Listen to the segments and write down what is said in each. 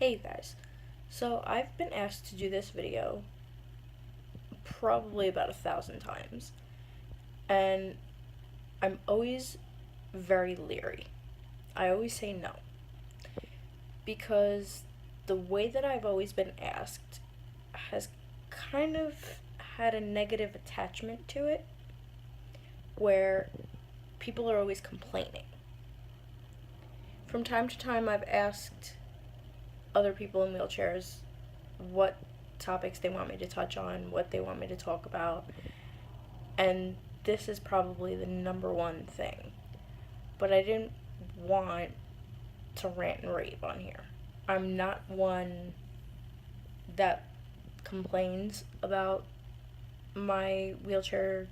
Hey guys, so I've been asked to do this video probably about 1,000 times, and I'm always very leery. I always say no, because the way that I've always been asked has kind of had a negative attachment to it, where people are always complaining. From time to time, I've asked other people in wheelchairs what topics they want me to touch on, what they want me to talk about, and this is probably the number one thing. But I didn't want to rant and rave on here. I'm not one that complains about my wheelchair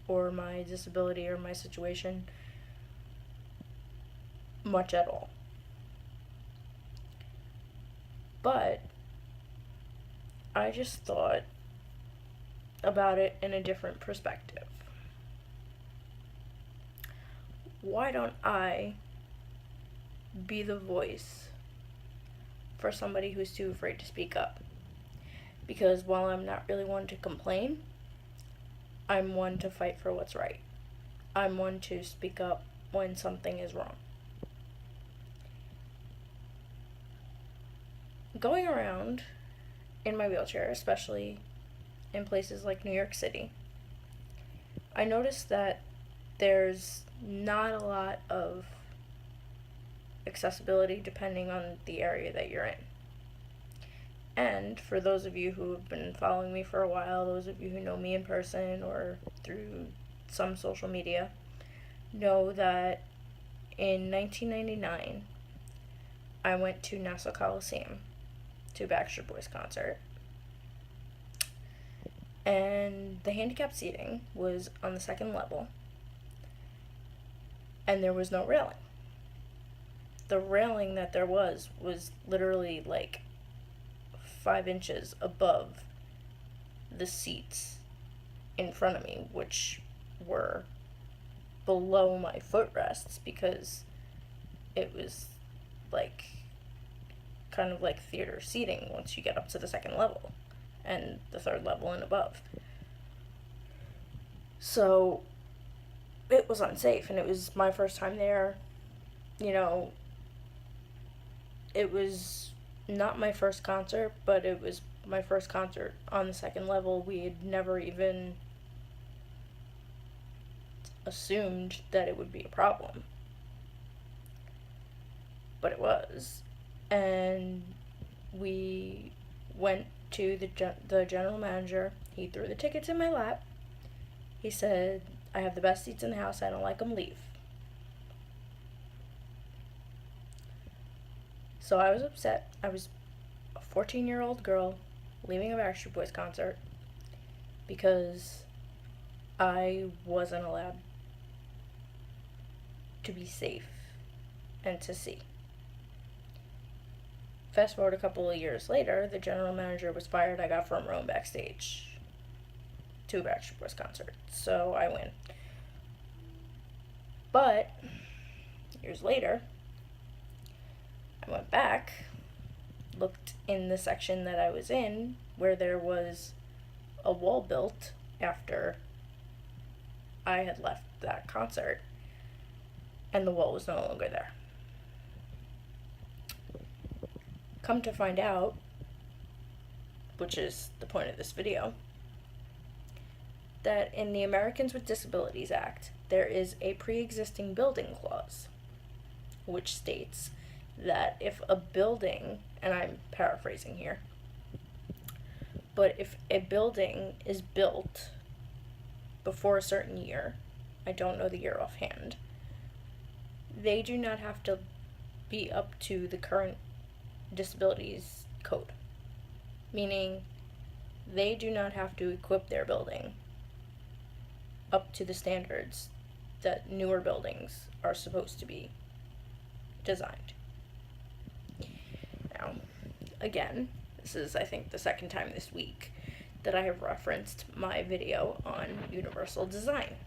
or my disability or my situation much at all. But I just thought about it in a different perspective. Why don't I be the voice for somebody who's too afraid to speak up? Because while I'm not really one to complain, I'm one to fight for what's right. I'm one to speak up when something is wrong. Going around in my wheelchair, especially in places like New York City, I noticed that there's not a lot of accessibility depending on the area that you're in. And for those of you who have been following me for a while, those of you who know me in person or through some social media, know that in 1999, I went to Nassau Coliseum to a Backstreet Boys concert. And the handicapped seating was on the second level, and there was no railing. The railing that there was literally like 5 inches above the seats in front of me, which were below my footrests because it was like kind of like theater seating once you get up to the second level and the third level and above. So it was unsafe, and it was my first time there. You know, it was not my first concert, but it was my first concert on the second level. We had never even assumed that it would be a problem, but it was. And we went to the general manager. He threw the tickets in my lap. He said, "I have the best seats in the house. I don't like them, leave." So I was upset. I was a 14-year-old girl leaving a Backstreet Boys concert because I wasn't allowed to be safe and to see. Fast forward a couple of years later, the general manager was fired. I got front row backstage to a Backstreet Boys concert, so I win. But years later, I went back, looked in the section that I was in where there was a wall built after I had left that concert, and the wall was no longer there. Come to find out, which is the point of this video, that in the Americans with Disabilities Act, there is a pre-existing building clause, which states that if a building, and I'm paraphrasing here, but if a building is built before a certain year, I don't know the year offhand, they do not have to be up to the current disabilities code, meaning they do not have to equip their building up to the standards that newer buildings are supposed to be designed. Now, again, this is, I think, the second time this week that I have referenced my video on universal design.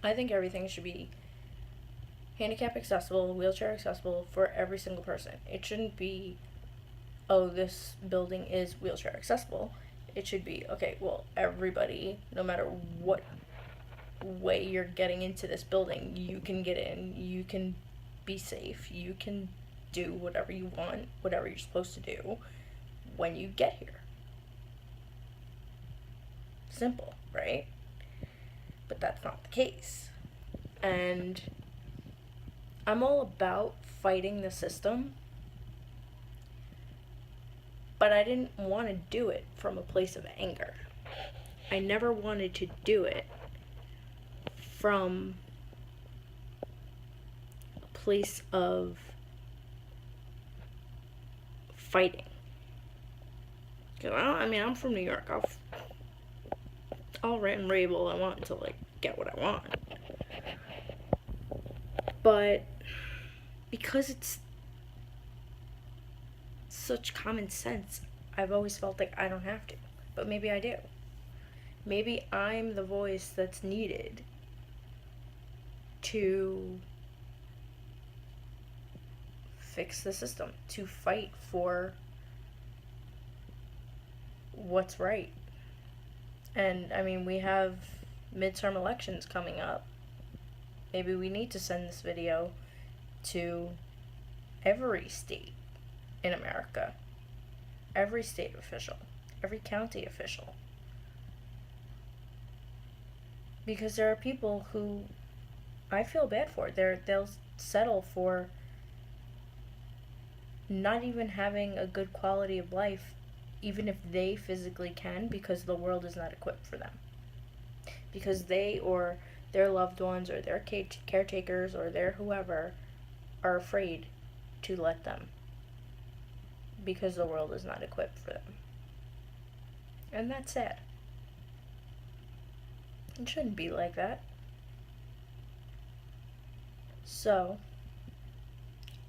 I think everything should be handicap accessible, wheelchair accessible for every single person. It shouldn't be, oh, this building is wheelchair accessible. It should be, okay, well, everybody, no matter what way you're getting into this building, you can get in, you can be safe, you can do whatever you want, whatever you're supposed to do when you get here. Simple, right? But that's not the case. And I'm all about fighting the system, but I didn't want to do it from a place of anger. I never wanted to do it from a place of fighting. I'm from New York. I'll rant and rave all I want until I get what I want. But because it's such common sense, I've always felt like I don't have to. But maybe I do. Maybe I'm the voice that's needed to fix the system, to fight for what's right. And we have midterm elections coming up. Maybe we need to send this video to every state in America, every state official, every county official. Because there are people who I feel bad for. They'll settle for not even having a good quality of life, even if they physically can, because the world is not equipped for them. Because they or their loved ones or their caretakers or their whoever are afraid to let them, because the world is not equipped for them. And that's sad. It shouldn't be like that. So,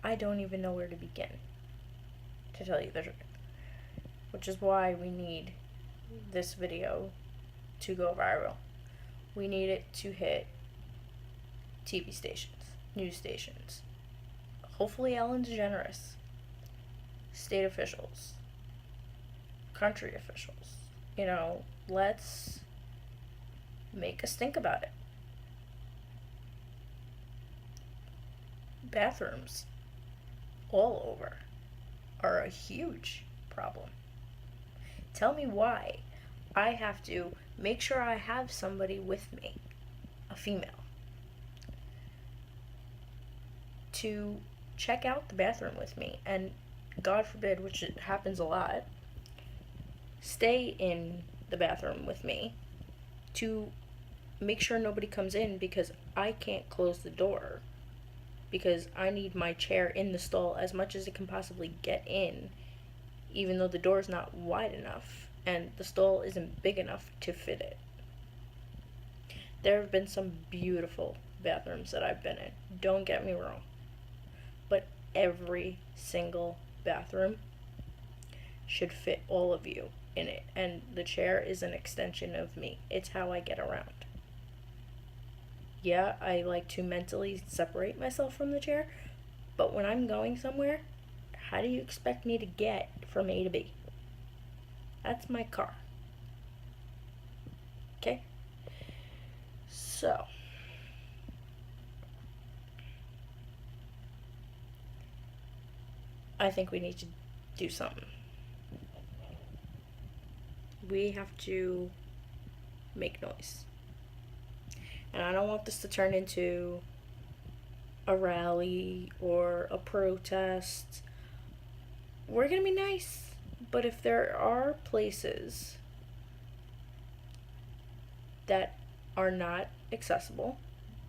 I don't even know where to begin, to tell you the truth. Which is why we need this video to go viral. We need it to hit TV stations, news stations, hopefully Ellen DeGeneres, state officials, country officials. Let's make us think about it. Bathrooms all over are a huge problem. Tell me why I have to make sure I have somebody with me, a female, to check out the bathroom with me, and God forbid, which it happens a lot, stay in the bathroom with me to make sure nobody comes in, because I can't close the door, because I need my chair in the stall as much as it can possibly get in, even though the door's not wide enough and the stall isn't big enough to fit it. There have been some beautiful bathrooms that I've been in, don't get me wrong, but every single bathroom should fit all of you in it, and the chair is an extension of me. It's how I get around. Yeah, I like to mentally separate myself from the chair, but when I'm going somewhere, how do you expect me to get from A to B? That's my car. Okay? So, I think we need to do something. We have to make noise. And I don't want this to turn into a rally or a protest. We're gonna be nice. But if there are places that are not accessible,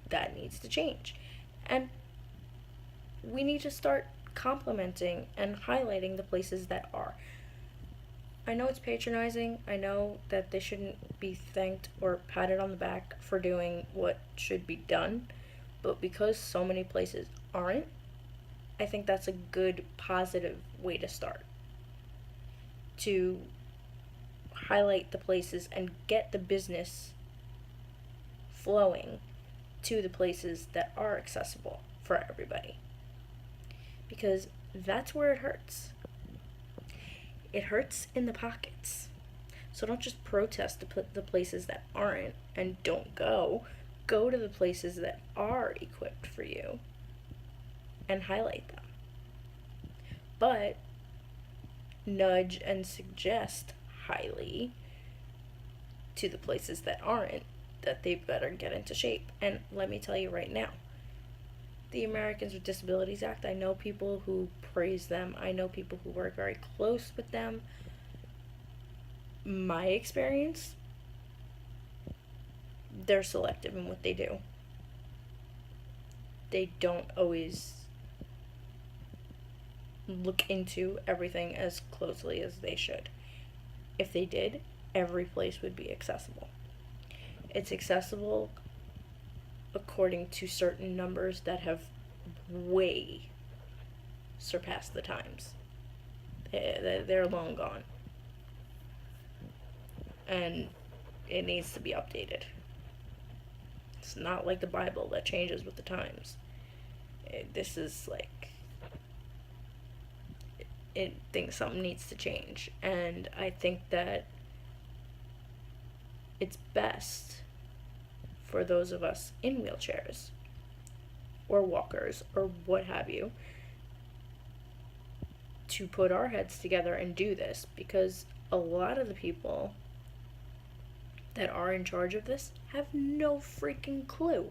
that needs to change. And we need to start complimenting and highlighting the places that are. I know it's patronizing. I know that they shouldn't be thanked or patted on the back for doing what should be done, but because so many places aren't, I think that's a good, positive way to start. To highlight the places and get the business flowing to the places that are accessible for everybody. Because that's where it hurts. It hurts in the pockets. So don't just protest the places that aren't and don't go. Go to the places that are equipped for you and highlight them. But nudge and suggest highly to the places that aren't that they better get into shape. And let me tell you right now, the Americans with Disabilities Act, I know people who praise them. I know people who work very close with them. My experience, they're selective in what they do. They don't always look into everything as closely as they should. If they did, every place would be accessible. It's accessible according to certain numbers that have way surpassed the times. They're long gone. And it needs to be updated. It's not like the Bible that changes with the times. This is like, it thinks something needs to change. And I think that it's best for those of us in wheelchairs or walkers or what have you to put our heads together and do this, because a lot of the people that are in charge of this have no freaking clue.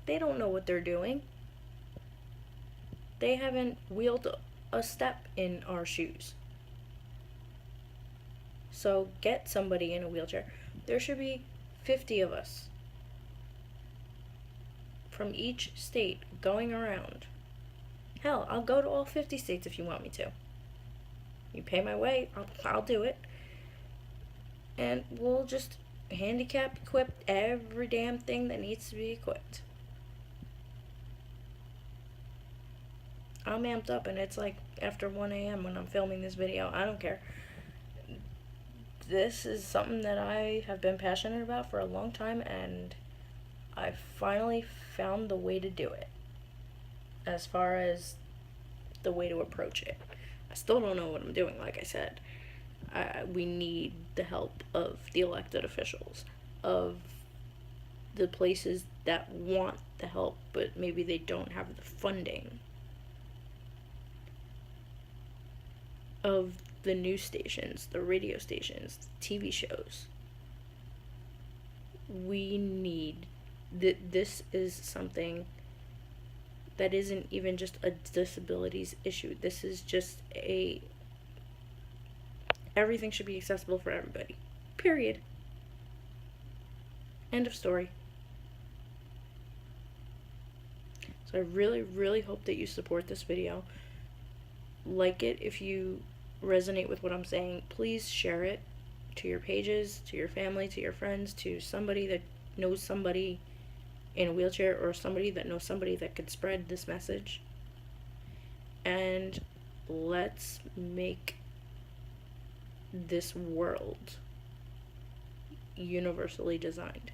They don't know what they're doing. They haven't wheeled a step in our shoes. So get somebody in a wheelchair. There should be 50 of us from each state going around. Hell, I'll go to all 50 states if you want me to. You pay my way, I'll do it. And we'll just handicap equip every damn thing that needs to be equipped. I'm amped up, and it's like after 1 a.m. when I'm filming this video. I don't care. This is something that I have been passionate about for a long time, and I finally found the way to do it. As far as the way to approach it. I still don't know what I'm doing, like I said. We need the help of the elected officials, of the places that want the help, but maybe they don't have the funding, of the news stations, the radio stations, the TV shows. We need this is something that isn't even just a disabilities issue. This is just everything should be accessible for everybody. Period. End of story. So I really, really hope that you support this video. Like it if you resonate with what I'm saying. Please share it to your pages, to your family, to your friends, to somebody that knows somebody in a wheelchair, or somebody that knows somebody that could spread this message. And let's make this world universally designed.